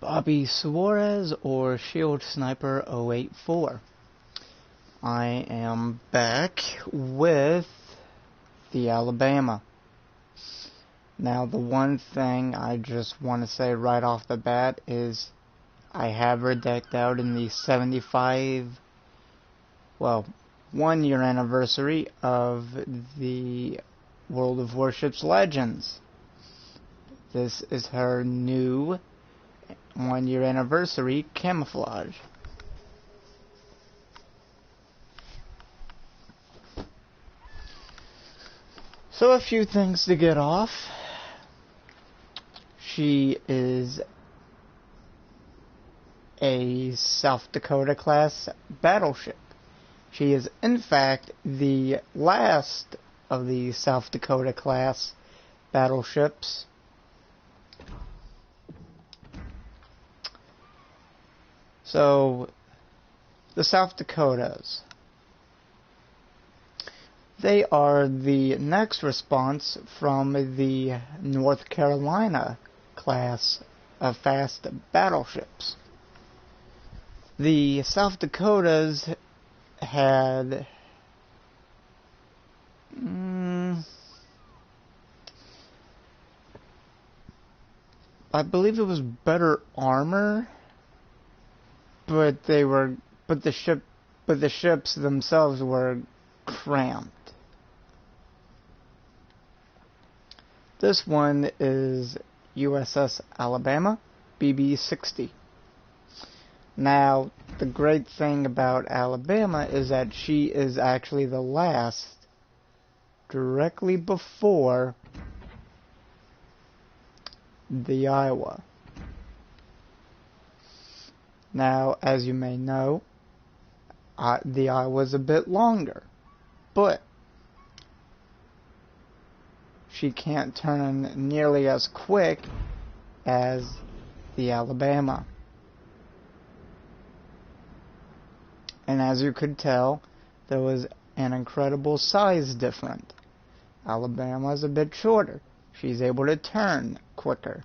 Bobby Suarez or Shield Sniper 084. I am back with the Alabama. Now, the one thing I just want to say right off the bat is I have her decked out in the 1-year anniversary of the World of Warships Legends. This is her new 1-year anniversary camouflage. So a few things to get off. She is a South Dakota class battleship. She is in fact the last of the South Dakota class battleships. So, the South Dakotas, they are the next response from the North Carolina class of fast battleships. The South Dakotas had I believe it was better armor, but the ships themselves were cramped. This one is USS Alabama BB-60. Now, the great thing about Alabama is that she is actually the last, directly before the Iowa. Now, as you may know, the Iowa's a bit longer, but she can't turn nearly as quick as the Alabama. And as you could tell, there was an incredible size difference. Alabama's a bit shorter. She's able to turn quicker.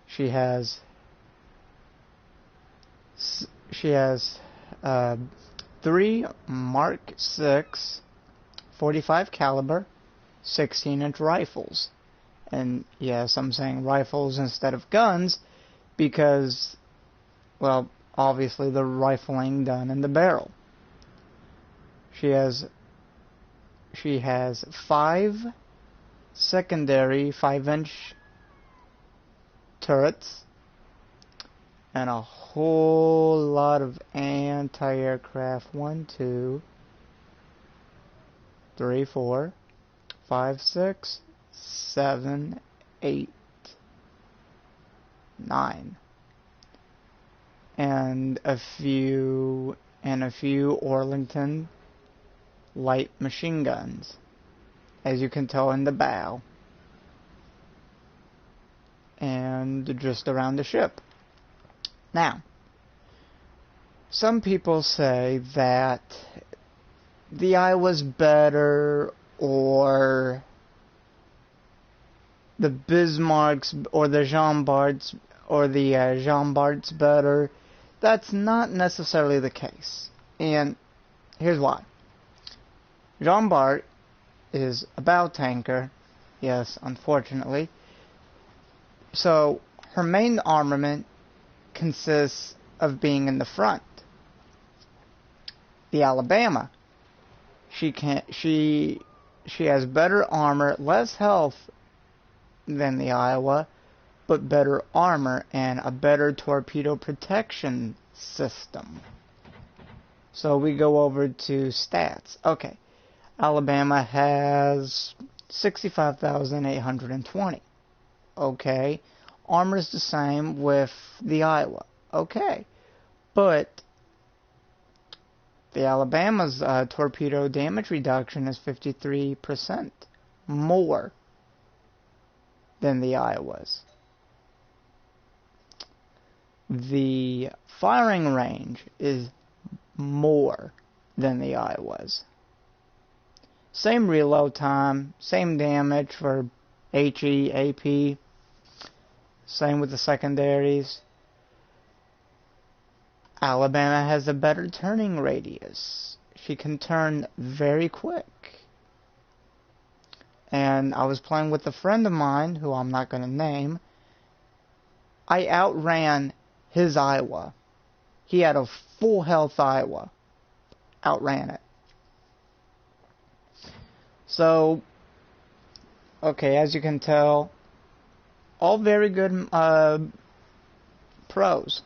She has 3 Mark 6 45 caliber 16-inch rifles. And yes, I'm saying rifles instead of guns because, well, obviously the rifling done in the barrel. She has 5 secondary 5-inch turrets and a whole lot of anti-aircraft. 1, 2, 3, 4, 5, 6, 7, 8, 9. And a few Orlington light machine guns, as you can tell in the bow and just around the ship. Now, some people say that the Iowa's better, or the Bismarck's or the Jean Bart's better. That's not necessarily the case, and here's why. Jean Bart is a bow tanker, yes, unfortunately. So her main armament consists of being in the front. The Alabama, she has better armor, less health than the Iowa, but better armor and a better torpedo protection system. So we go over to stats. Okay, Alabama has 65,820. Okay, armor is the same with the Iowa. Okay, but the Alabama's torpedo damage reduction is 53% more than the Iowa's. The firing range is more than the Iowa's. Same reload time, same damage for HE, AP, same with the secondaries. Alabama has a better turning radius. She can turn very quick. And I was playing with a friend of mine, who I'm not going to name. I outran his Iowa. He had a full health Iowa. Outran it. So, okay, as you can tell, all very good pros.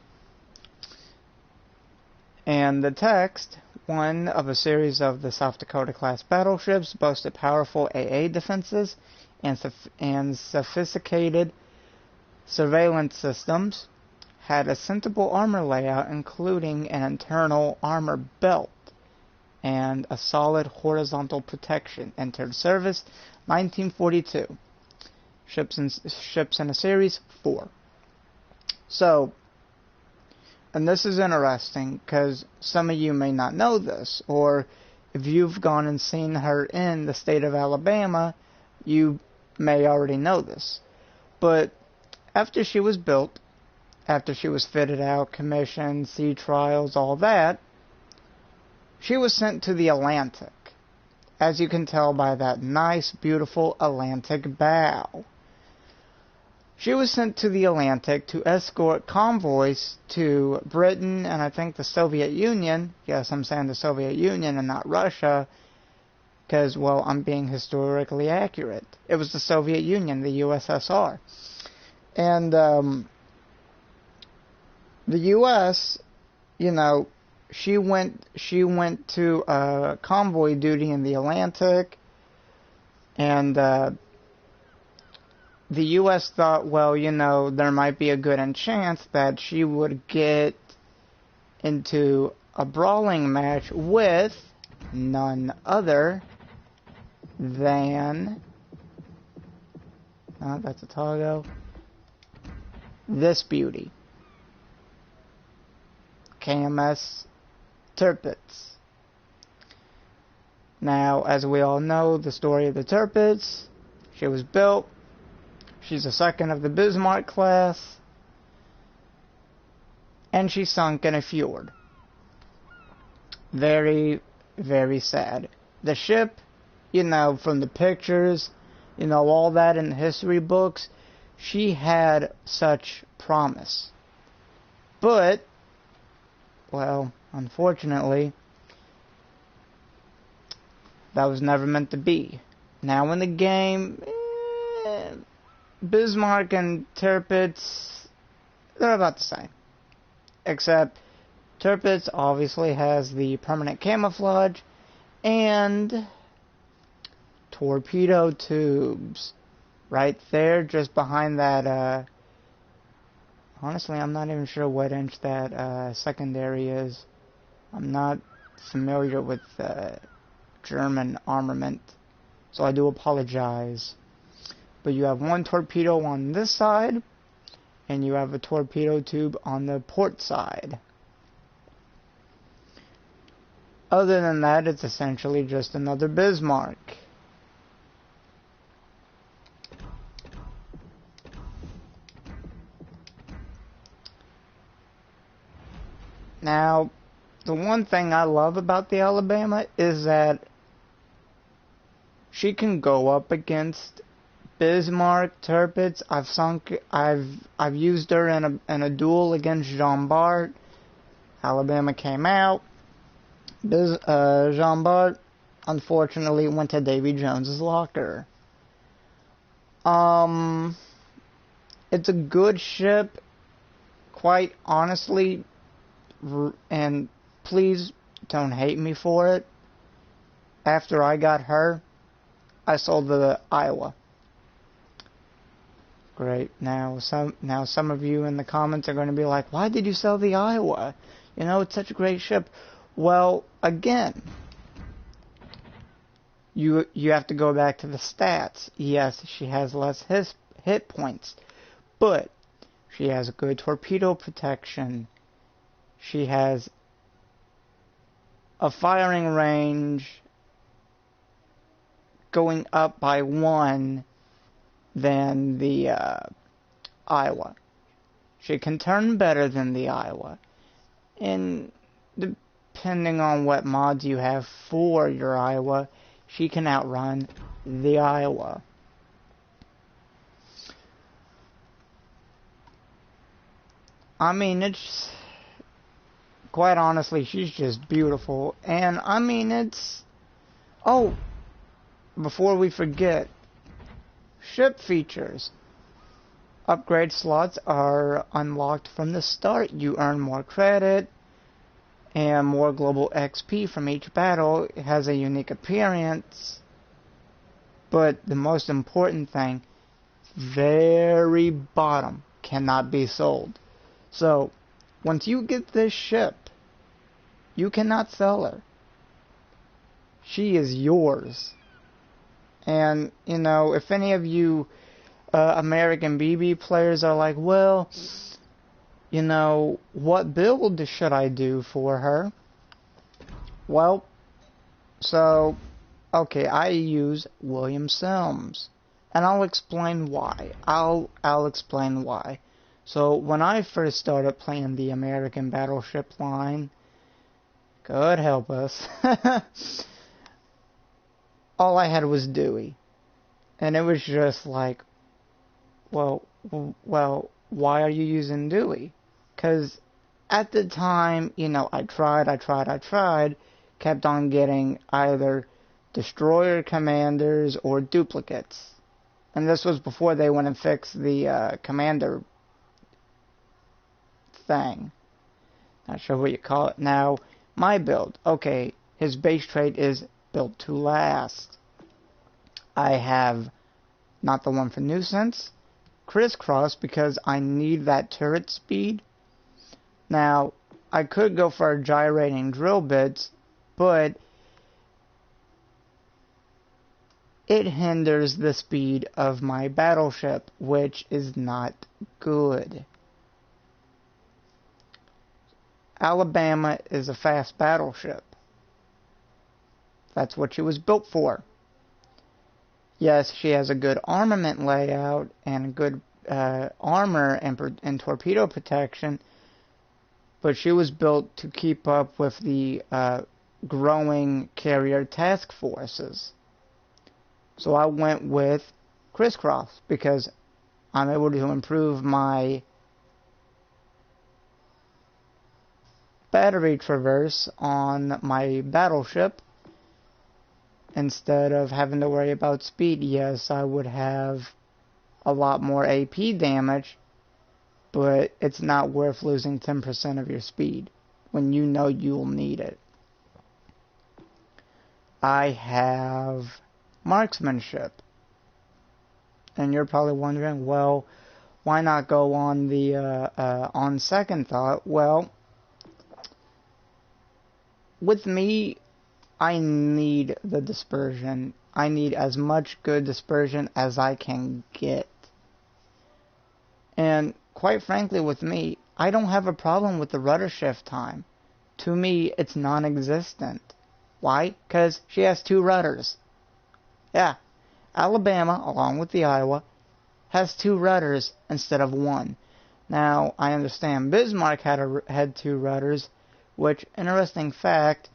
And the text, one of a series of the South Dakota class battleships, boasted powerful AA defenses and sophisticated surveillance systems, had a sensible armor layout including an internal armor belt and a solid horizontal protection. Entered service 1942. Ships in a series 4. So, and this is interesting because some of you may not know this, or if you've gone and seen her in the state of Alabama, you may already know this. But after she was built, after she was fitted out, commissioned, sea trials, all that, she was sent to the Atlantic, as you can tell by that nice, beautiful Atlantic bow. She was sent to the Atlantic to escort convoys to Britain and I think the Soviet Union. Yes, I'm saying the Soviet Union and not Russia, because, well, I'm being historically accurate. It was the Soviet Union, the USSR. And the U.S., you know, she went to convoy duty in the Atlantic, and the U.S. thought, well, you know, there might be a good chance that she would get into a brawling match with none other than, that's a Togo, this beauty, KMS Tirpitz. Now, as we all know, the story of the Tirpitz, she was built. She's a second of the Bismarck class. And she sunk in a fjord. Very, very sad. The ship, you know, from the pictures, you know, all that in the history books, she had such promise. But, well, unfortunately, that was never meant to be. Now in the game, Bismarck and Tirpitz, they're about the same. Except Tirpitz obviously has the permanent camouflage and torpedo tubes right there just behind that. Honestly, I'm not even sure what inch that secondary is. I'm not familiar with German armament, so I do apologize. But you have one torpedo on this side, and you have a torpedo tube on the port side. Other than that, it's essentially just another Bismarck. Now, the one thing I love about the Alabama is that she can go up against Bismarck, Tirpitz. I've used her in a duel against Jean Bart. Alabama came out. Jean Bart, unfortunately, went to Davy Jones's locker. It's a good ship, quite honestly, and please don't hate me for it. After I got her, I sold the Iowa. Great. Now some of you in the comments are going to be like, why did you sell the Iowa? You know, it's such a great ship. Well, again, you have to go back to the stats. Yes, she has less hit points, but she has good torpedo protection. She has a firing range going up by 1 than the Iowa. She can turn better than the Iowa. And depending on what mods you have for your Iowa, she can outrun the Iowa. I mean, it's... Quite honestly, she's just beautiful. And, I mean, it's... Oh, before we forget, ship features. Upgrade slots are unlocked from the start. You earn more credit and more global XP from each battle. It has a unique appearance. But the most important thing, very bottom, cannot be sold. So, once you get this ship, you cannot sell her. She is yours. And, you know, if any of you American BB players are like, well, you know, what build should I do for her? Well, so, okay, I use William Sims. And I'll explain why. I'll explain why. So, when I first started playing the American Battleship line, God help us, all I had was Dewey. And it was just like, well, why are you using Dewey? Because at the time, you know, I tried, kept on getting either destroyer commanders or duplicates. And this was before they went and fixed the commander thing. Not sure what you call it now. My build, okay, his base trait is built to last. I have not the one for nuisance, crisscross, because I need that turret speed. Now, I could go for gyrating drill bits, but it hinders the speed of my battleship, which is not good. Alabama is a fast battleship. That's what she was built for. Yes, she has a good armament layout and good armor and torpedo protection, but she was built to keep up with the growing carrier task forces. So I went with crisscross because I'm able to improve my battery traverse on my battleship. Instead of having to worry about speed, yes, I would have a lot more AP damage, but it's not worth losing 10% of your speed when you know you'll need it. I have marksmanship. And you're probably wondering, well, why not go on the, on second thought? Well, with me, I need the dispersion. I need as much good dispersion as I can get. And quite frankly with me, I don't have a problem with the rudder shift time. To me, it's non-existent. Why? Because she has 2 rudders. Yeah, Alabama, along with the Iowa, has 2 rudders instead of 1. Now, I understand Bismarck had 2 rudders, which, interesting fact,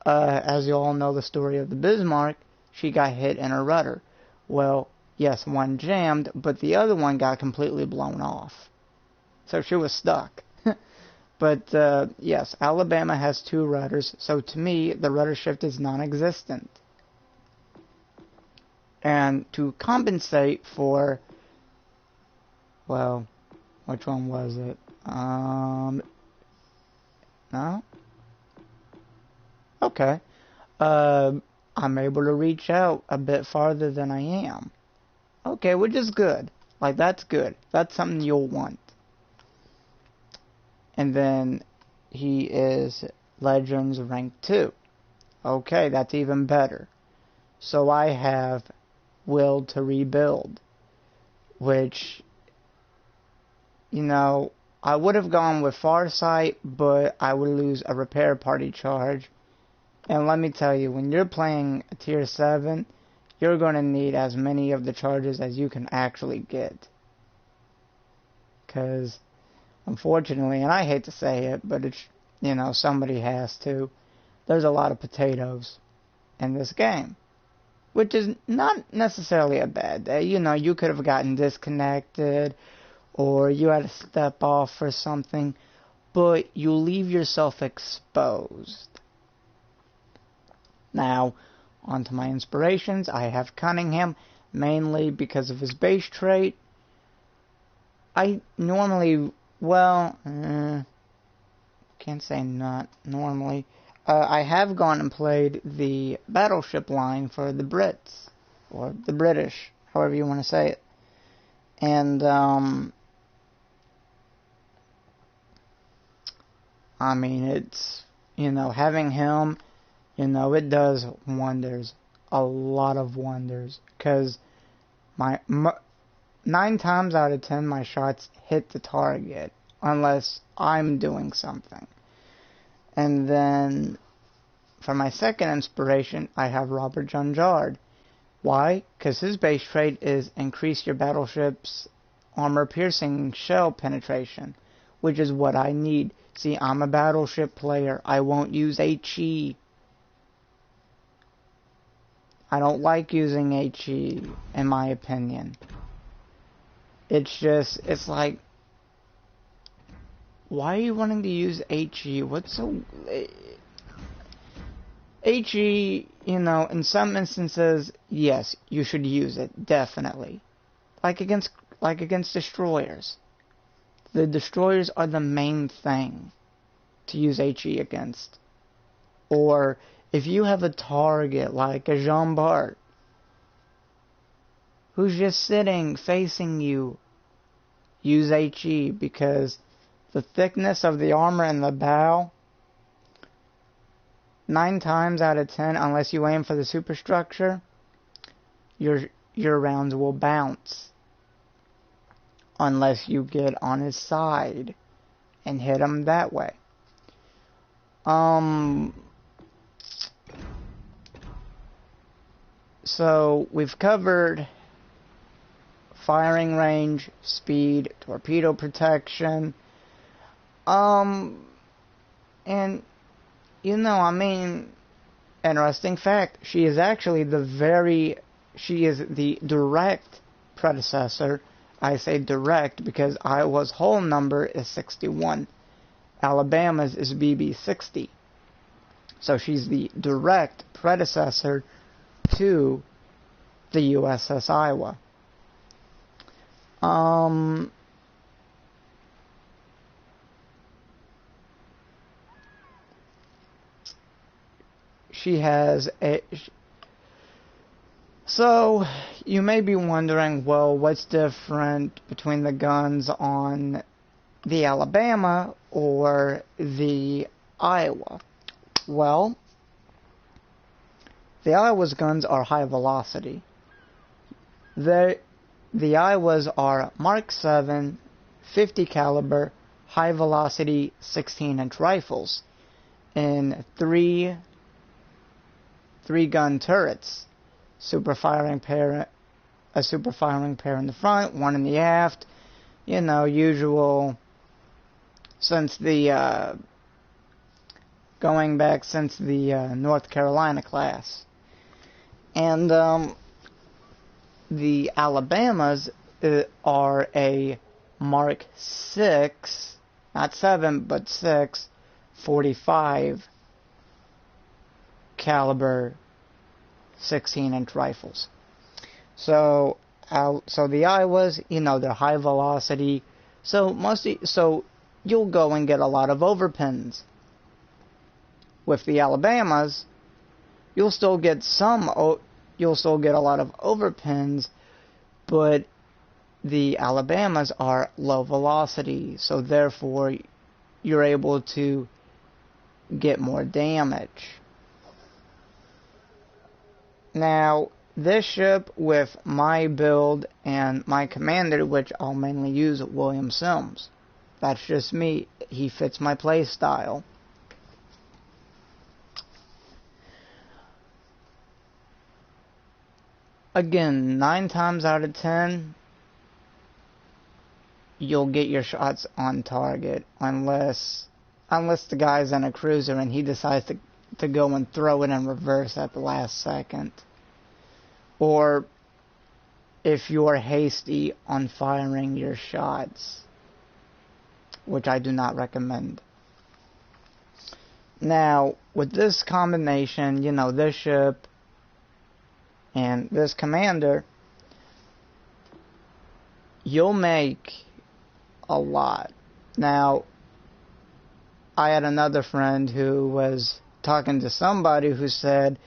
as you all know the story of the Bismarck, she got hit in her rudder. Well, yes, one jammed, but the other one got completely blown off. So she was stuck. But, yes, Alabama has 2 rudders, so to me, the rudder shift is non-existent. And to compensate for, well, which one was it? No? Okay. I'm able to reach out a bit farther than I am. Okay, which is good. Like, that's good. That's something you'll want. And then he is Legends rank 2. Okay, that's even better. So I have Will to Rebuild, which, you know, I would have gone with Farsight, but I would lose a repair party charge. And let me tell you, when you're playing a tier 7, you're going to need as many of the charges as you can actually get. Because, unfortunately, and I hate to say it, but it's You know, somebody has to. There's a lot of potatoes in this game, which is not necessarily a bad day. You know, you could have gotten disconnected, or you had to step off for something, but you leave yourself exposed. Now, on to my inspirations. I have Cunningham, mainly because of his base trait. I normally, well, can't say not normally. I have gone and played the battleship line for the Brits, or the British, however you want to say it. And, I mean, it's, you know, having him, you know, it does wonders. A lot of wonders. Because 9 times out of 10, my shots hit the target, unless I'm doing something. And then, for my second inspiration, I have Robert Junjard. Why? Because his base trait is increase your battleship's armor-piercing shell penetration, which is what I need. See, I'm a battleship player. I won't use HE. I don't like using HE, in my opinion. It's just, it's like, why are you wanting to use HE? What's so... HE, you know, in some instances, yes, you should use it, definitely. Like against destroyers. The destroyers are the main thing to use HE against. Or, if you have a target like a Jean Bart, who's just sitting, facing you, use HE, because the thickness of the armor in the bow, 9 times out of 10, unless you aim for the superstructure, your rounds will bounce. Unless you get on his side and hit him that way. So, we've covered firing range, speed, torpedo protection, and, you know, I mean, interesting fact, she is actually she is the direct predecessor. I say direct because Iowa's whole number is 61. Alabama's is BB 60. So she's the direct predecessor to the USS Iowa. She has a... So, you may be wondering, well, what's different between the guns on the Alabama or the Iowa? Well, the Iowa's guns are high velocity. The Iowas are Mark 7, 50 caliber, high velocity 16-inch rifles in three gun turrets. A super firing pair in the front, one in the aft. You know, usual since the going back since the North Carolina class. And the Alabamas are a Mark 6, not 7, but 6, 45 caliber 16-inch rifles. So the Iowas, you know, they're high velocity. So you'll go and get a lot of overpins. With the Alabamas, you'll still get a lot of overpins, but the Alabamas are low velocity, so therefore you're able to get more damage. Now, this ship, with my build and my commander, which I'll mainly use, William Sims. That's just me. He fits my play style. Again, 9 times out of 10, you'll get your shots on target, unless unless the guy's in a cruiser and he decides to go and throw it in reverse at the last second. Or if you're hasty on firing your shots, which I do not recommend. Now, with this combination, you know, this ship and this commander, you'll make a lot. Now, I had another friend who was talking to somebody who said,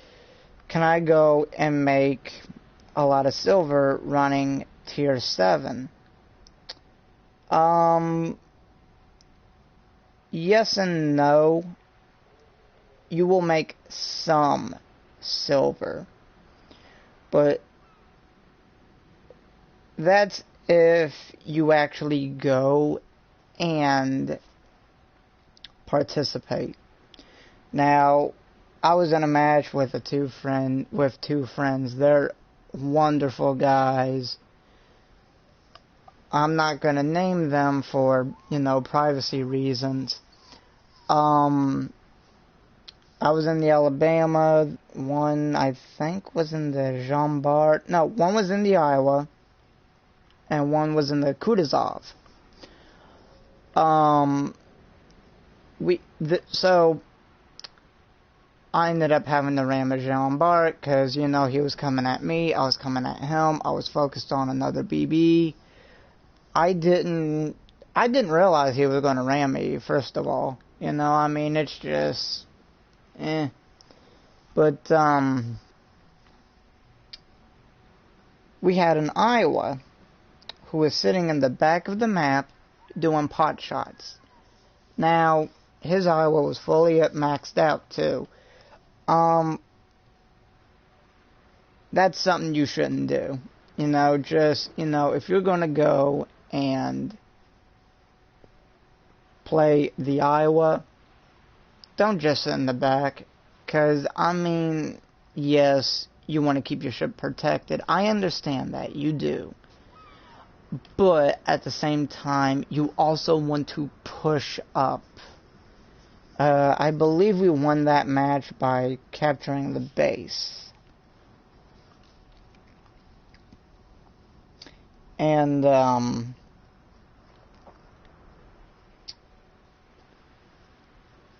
can I go and make a lot of silver running tier 7? Yes and no. You will make some silver, but that's if you actually go and participate. Now, I was in a match with two friends. They're wonderful guys. I'm not gonna name them for, you know, privacy reasons. I was in the Alabama, one I think was in the Jean Bart. No, one was in the Iowa, and one was in the Kutuzov. So I ended up having to ram a Jean Bart because, you know, he was coming at me, I was coming at him, I was focused on another BB. I didn't realize he was going to ram me, first of all. You know, I mean, it's just But, we had an Iowa who was sitting in the back of the map doing pot shots. Now, his Iowa was fully maxed out, too. That's something you shouldn't do. You know, just, you know, if you're going to go and play the Iowa, don't just sit in the back, because, I mean, yes, you want to keep your ship protected. I understand that, you do. But, at the same time, you also want to push up. I believe we won that match by capturing the base. And,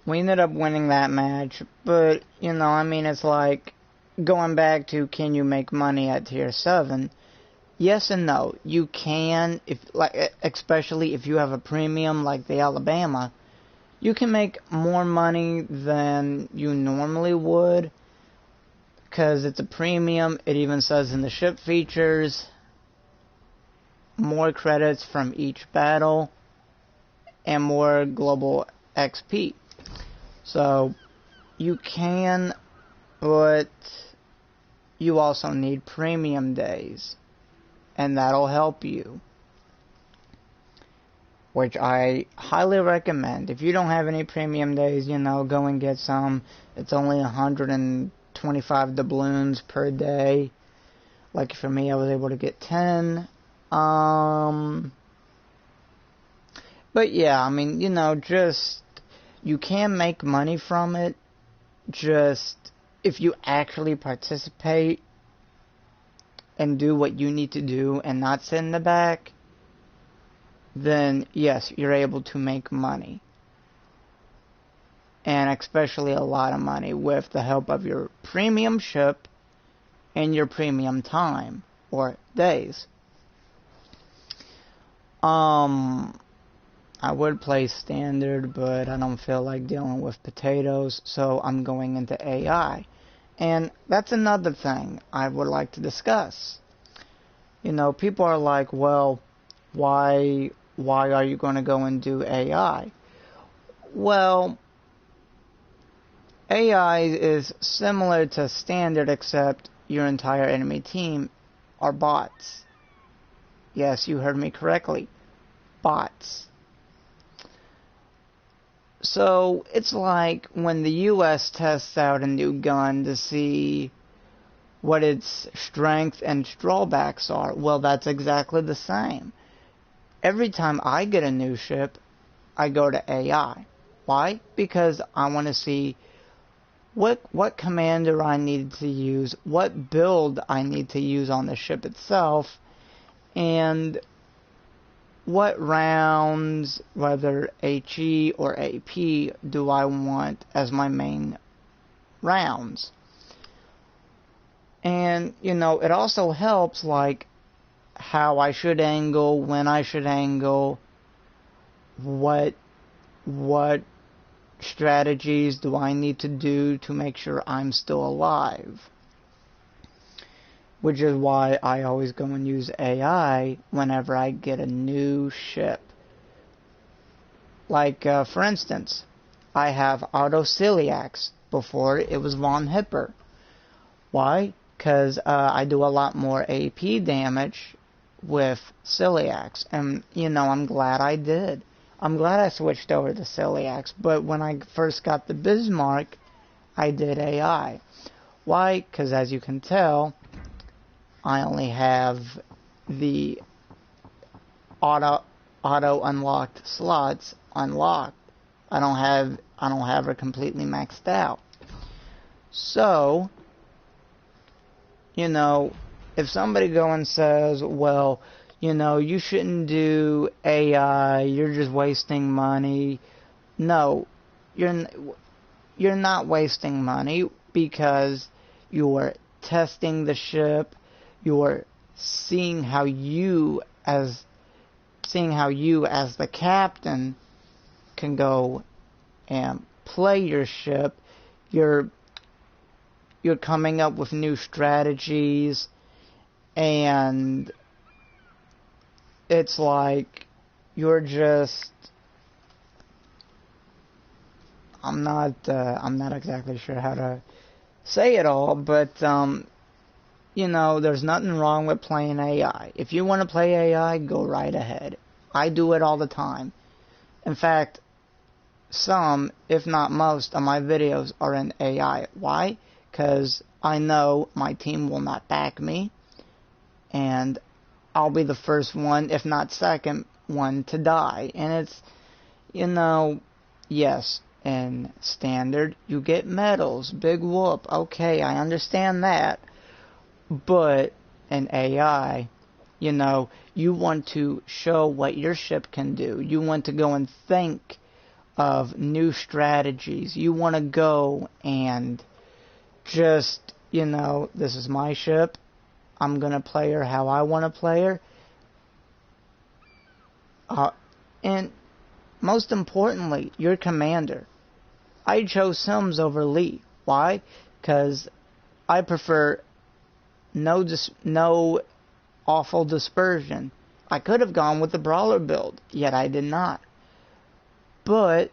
we ended up winning that match, but, you know, I mean, it's like, going back to, can you make money at tier 7? Yes and no. You can, if, like, especially if you have a premium like the Alabama, you can make more money than you normally would, because it's a premium. It even says in the ship features, more credits from each battle, and more global XP. So, you can, but you also need premium days, and that'll help you, which I highly recommend. If you don't have any premium days, you know, go and get some. It's only 125 doubloons per day. Like for me, I was able to get 10. But yeah, I mean, you know, just, you can make money from it, just if you actually participate and do what you need to do and not sit in the back, then yes, you're able to make money. And especially a lot of money with the help of your premium ship and your premium time or days. I would play standard, but I don't feel like dealing with potatoes, so I'm going into AI. And that's another thing I would like to discuss. You know, people are like, well, why are you going to go and do AI? Well, AI is similar to standard, except your entire enemy team are bots. Yes, you heard me correctly. Bots. So, it's like when the US tests out a new gun to see what its strengths and drawbacks are. Well, that's exactly the same. Every time I get a new ship, I go to AI. Why? Because I want to see what commander I need to use, what build I need to use on the ship itself, and what rounds, whether HE or AP, do I want as my main rounds. And, you know, it also helps, like, how I should angle, when I should angle, what strategies do I need to do to make sure I'm still alive. Which is why I always go and use AI whenever I get a new ship. Like, for instance, I have Auto Celiacs. Before, it was Von Hipper. Why? Because I do a lot more AP damage with Celiacs. And, you know, I'm glad I did. I'm glad I switched over to Celiacs. But when I first got the Bismarck, I did AI. Why? Because as you can tell, I only have the auto unlocked slots unlocked. I don't have her completely maxed out. So, you know, if somebody goes and says, well, you know, you shouldn't do AI, you're just wasting money. No, you're not wasting money, because you're testing the ship, you're seeing how you as the captain can go and play your ship. You're coming up with new strategies, and it's like you're just, I'm not exactly sure how to say it all, but you know, there's nothing wrong with playing AI. If you want to play AI, go right ahead. I do it all the time. In fact, some, if not most, of my videos are in AI. Why? Because I know my team will not back me, and I'll be the first one, if not second one, to die. And it's, you know, yes, in standard, you get medals, big whoop, okay, I understand that. But in AI, you know, you want to show what your ship can do. You want to go and think of new strategies. You want to go and just, you know, this is my ship. I'm going to play her how I want to play her. And most importantly, your commander. I chose Sims over Lee. Why? Because I prefer no awful dispersion. I could have gone with the Brawler build, yet I did not. But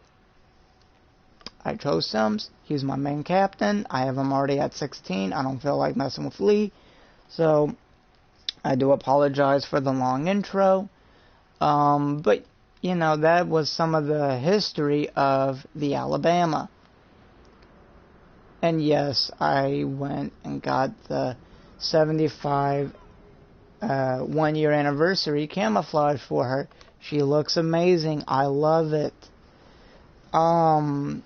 I chose Sims. He's my main captain. I have him already at 16. I don't feel like messing with Lee. So I do apologize for the long intro. But, you know, that was some of the history of the Alabama. And yes, I went and got the 75 1-year anniversary camouflage for her. She looks amazing. I love it. And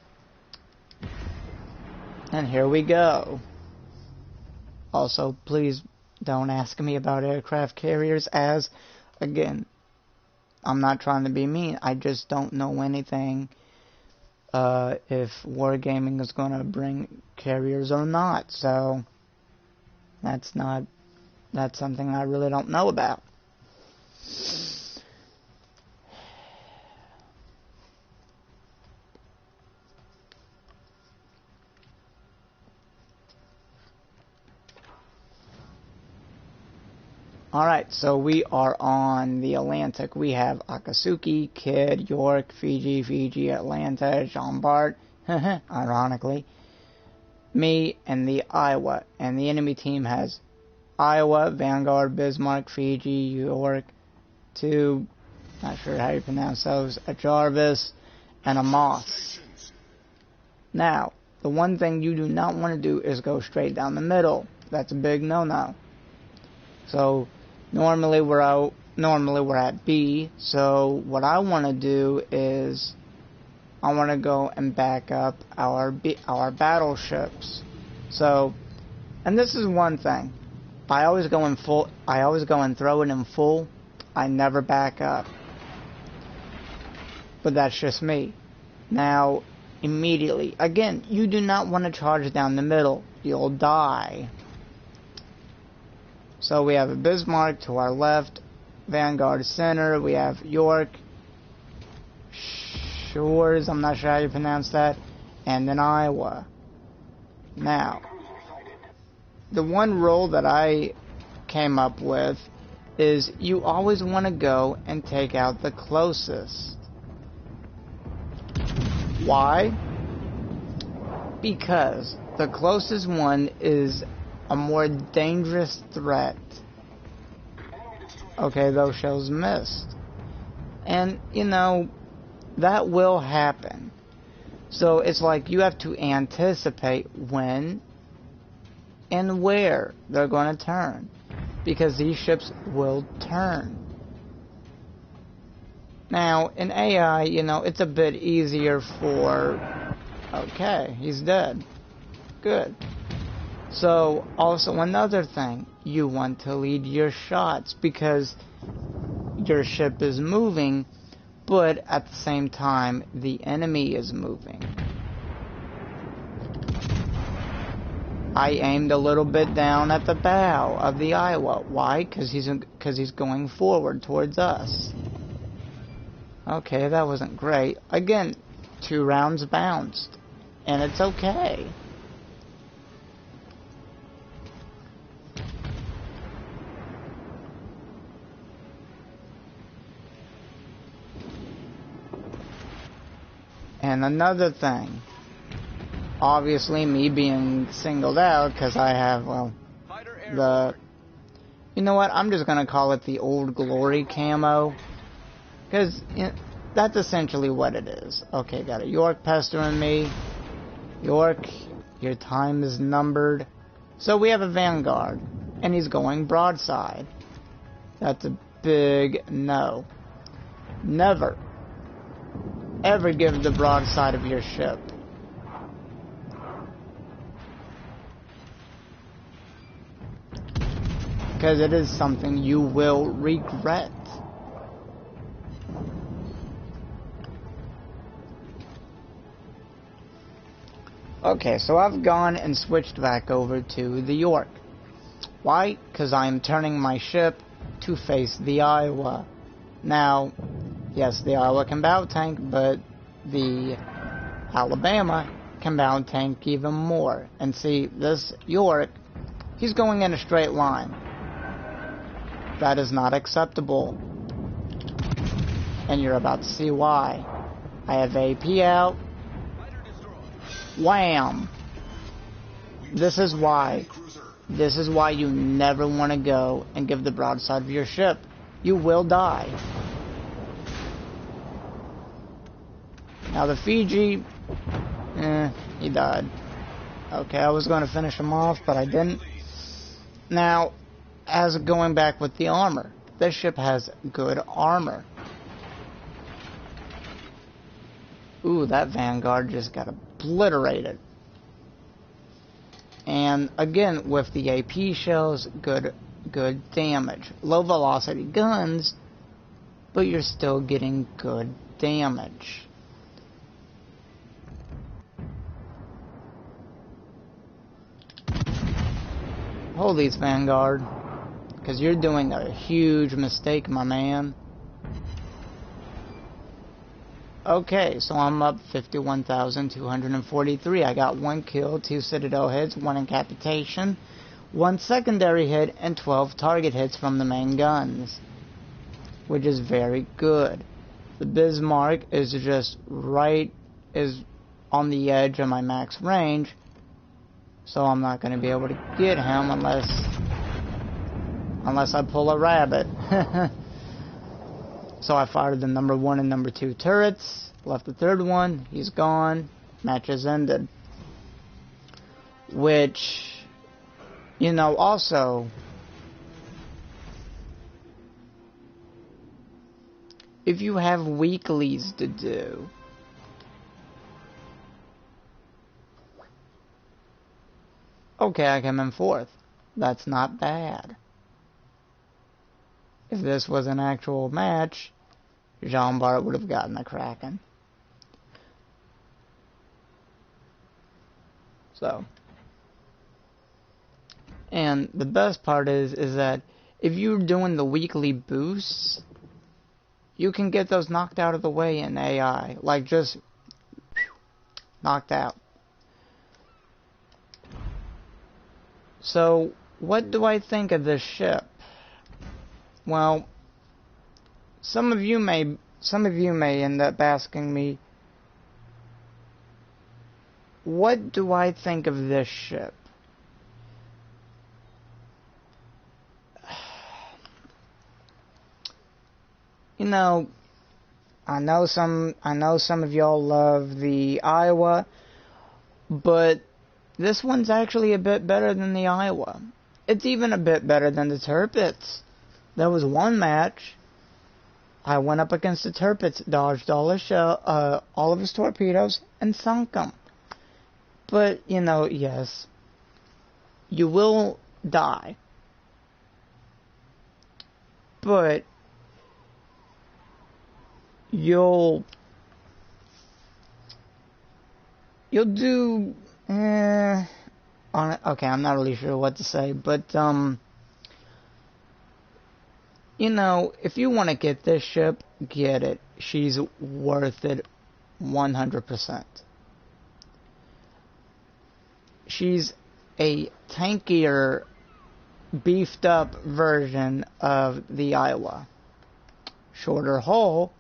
here we go. Also, please don't ask me about aircraft carriers, as, again, I'm not trying to be mean. I just don't know anything if wargaming is going to bring carriers or not. So that's something I really don't know about. Alright, so we are on the Atlantic. We have Akatsuki, Kidd, York, Fiji, Atlanta, Jean Bart, ironically, me, and the Iowa. And the enemy team has Iowa, Vanguard, Bismarck, Fiji, York, two, not sure how you pronounce those, a Jarvis, and a Moss. Now, the one thing you do not want to do is go straight down the middle. That's a big no-no. So normally we're at B. So what I want to do is I want to go and back up our battleships. So, and this is one thing. I always go and throw it in full. I never back up. But that's just me. Now, immediately, again, you do not want to charge down the middle. You'll die. So we have a Bismarck to our left, Vanguard center, we have York, Shores, I'm not sure how you pronounce that, and then Iowa. Now, the one rule that I came up with is you always want to go and take out the closest. Why? Because the closest one is a more dangerous threat. Okay, those shells missed. And, you know, that will happen. So it's like you have to anticipate when and where they're going to turn. Because these ships will turn. Now, in AI, you know, it's a bit easier for... Okay, he's dead. Good. So, also another thing, you want to lead your shots because your ship is moving, but at the same time, the enemy is moving. I aimed a little bit down at the bow of the Iowa. Why? Because he's going forward towards us. Okay, that wasn't great. Again, 2 rounds bounced, and it's okay. And another thing, obviously me being singled out because I have, well, you know what, I'm just going to call it the Old Glory camo, because you know, that's essentially what it is. Okay, got a York pestering me. York, your time is numbered. So we have a Vanguard, and he's going broadside. That's a big no. Never ever give the broadside of your ship. Because it is something you will regret. Okay, so I've gone and switched back over to the York. Why? Because I'm turning my ship to face the Iowa. Now, yes, the Iowa can bow tank, but the Alabama can bow tank even more. And see, this York, he's going in a straight line. That is not acceptable. And you're about to see why. I have AP out. Wham! This is why. This is why you never want to go and give the broadside of your ship. You will die. Now the Fiji, he died. Okay, I was going to finish him off, but I didn't. Now, as going back with the armor, this ship has good armor. Ooh, that Vanguard just got obliterated. And again, with the AP shells, good damage. Low velocity guns, but you're still getting good damage. Hold these, Vanguard, because you're doing a huge mistake, my man. Okay, so I'm up 51,243. I got 1 kill, 2 Citadel hits, 1 incapitation, 1 secondary hit, and 12 target hits from the main guns, which is very good. The Bismarck is just is on the edge of my max range, so I'm not going to be able to get him unless I pull a rabbit. So I fired the number 1 and number 2 turrets, left the third one, he's gone, match is ended. Which, you know, also, if you have weeklies to do, Okay, I came in 4th. That's not bad. If this was an actual match, Jean Bart would have gotten the Kraken. So, and the best part is that if you're doing the weekly boosts, you can get those knocked out of the way in AI. Like, just knocked out. So, what do I think of this ship? Well, some of you may end up asking me, what do I think of this ship? You know, I know some of y'all love the Iowa, but this one's actually a bit better than the Iowa. It's even a bit better than the Tirpitz. There was one match, I went up against the Tirpitz, dodged all of his torpedoes, and sunk them. But, you know, yes, you will die. But you'll do okay, I'm not really sure what to say, but you know, if you want to get this ship, get it. She's worth it 100%. She's a tankier, beefed up version of the Iowa. Shorter hull,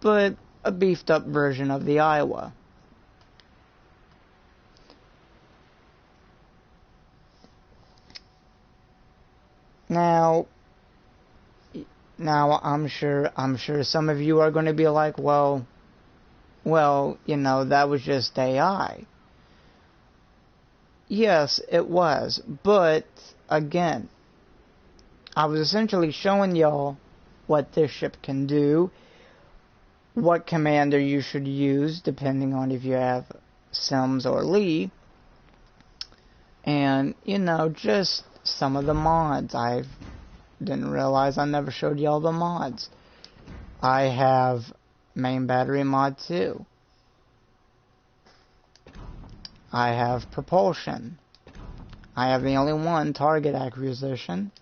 but a beefed up version of the Iowa. Now I'm sure some of you are going to be like, well, you know, that was just AI. Yes, it was, but again, I was essentially showing y'all what this ship can do, what commander you should use depending on if you have Sims or Lee, and, you know, just some of the mods. I didn't realize I never showed y'all the mods. I have main battery mod 2. I have propulsion. I have the only one, target acquisition.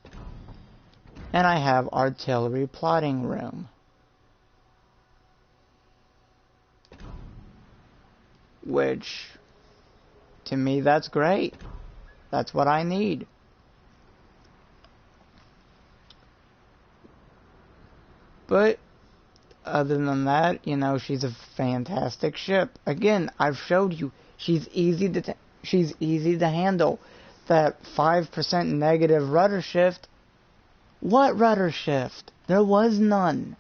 And I have artillery plotting room. Which, to me, that's great. That's what I need. But other than that, you know, she's a fantastic ship. Again, I've showed you, she's easy to handle. That 5% negative rudder shift. What rudder shift? There was none.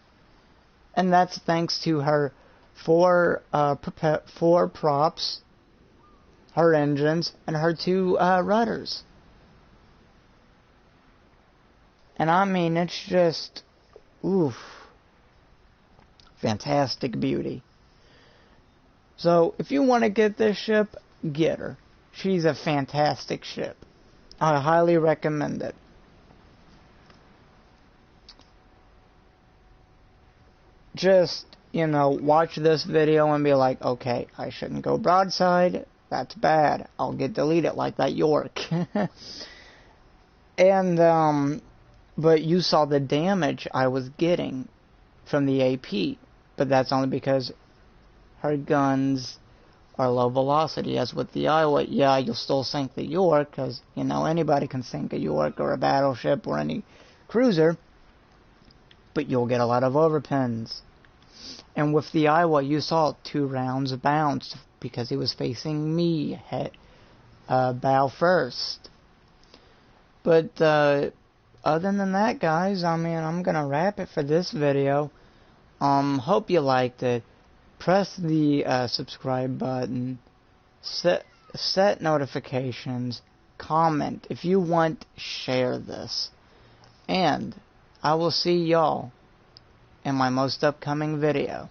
And that's thanks to her four props, her engines, and her 2 rudders. And I mean, it's just, oof, fantastic beauty. So, if you want to get this ship, get her. She's a fantastic ship. I highly recommend it. Just, you know, watch this video and be like, okay, I shouldn't go broadside. That's bad. I'll get deleted like that York. And, but you saw the damage I was getting from the AP. But that's only because her guns are low velocity. As with the Iowa, yeah, you'll still sink the York, because, you know, anybody can sink a York or a battleship or any cruiser. But you'll get a lot of overpins. And with the Iowa, you saw 2 rounds bounced because he was facing me, bow first. But other than that, guys, I mean, I'm gonna wrap it for this video. Hope you liked it. Press the subscribe button. Set notifications. Comment if you want. Share this. And I will see y'all in my most upcoming video.